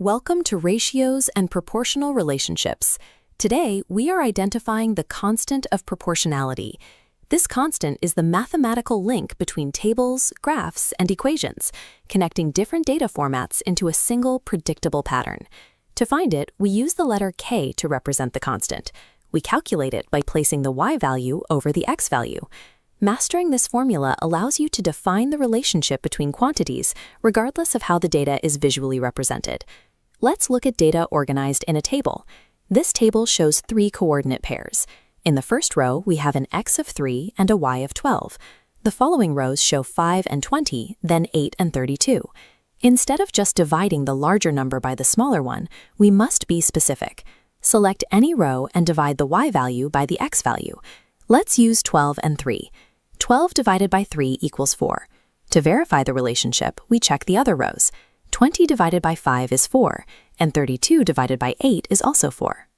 Welcome to Ratios and Proportional Relationships. Today, we are identifying the constant of proportionality. This constant is the mathematical link between tables, graphs, and equations, connecting different data formats into a single predictable pattern. To find it, we use the letter K to represent the constant. We calculate it by placing the y value over the x value. Mastering this formula allows you to define the relationship between quantities, regardless of how the data is visually represented. Let's look at data organized in a table. This table shows three coordinate pairs. In the first row, we have an x of 3 and a y of 12. The following rows show 5 and 20, then 8 and 32. Instead of just dividing the larger number by the smaller one, we must be specific. Select any row and divide the y value by the x value. Let's use 12 and 3. 12 divided by 3 equals 4. To verify the relationship, we check the other rows. 20 divided by 5 is 4, and 32 divided by 8 is also 4.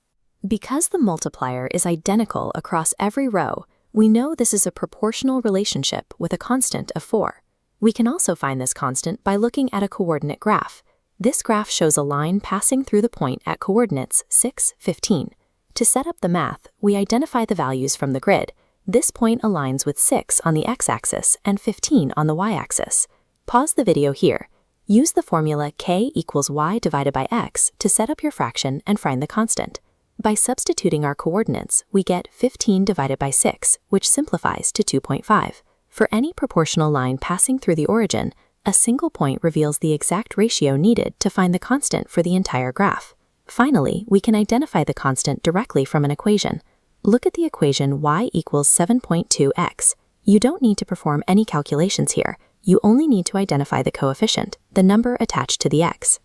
Because the multiplier is identical across every row, we know this is a proportional relationship with a constant of 4. We can also find this constant by looking at a coordinate graph. This graph shows a line passing through the point at coordinates 6, 15. To set up the math, we identify the values from the grid. This point aligns with 6 on the x-axis and 15 on the y-axis. Pause the video here. Use the formula k equals y divided by x to set up your fraction and find the constant. By substituting our coordinates, we get 15 divided by 6, which simplifies to 2.5. For any proportional line passing through the origin, a single point reveals the exact ratio needed to find the constant for the entire graph. Finally, we can identify the constant directly from an equation. Look at the equation y equals 7.2x. You don't need to perform any calculations here. You only need to identify the coefficient, the number attached to the x.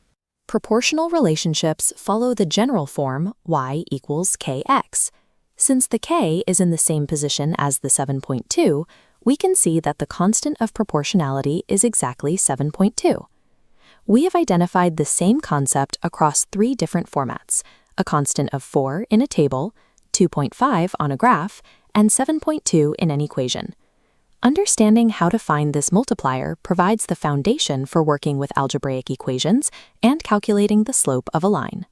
Proportional relationships follow the general form y equals kx. Since the k is in the same position as the 7.2, we can see that the constant of proportionality is exactly 7.2. We have identified the same concept across three different formats: a constant of 4 in a table, 2.5 on a graph, and 7.2 in an equation. Understanding how to find this multiplier provides the foundation for working with algebraic equations and calculating the slope of a line.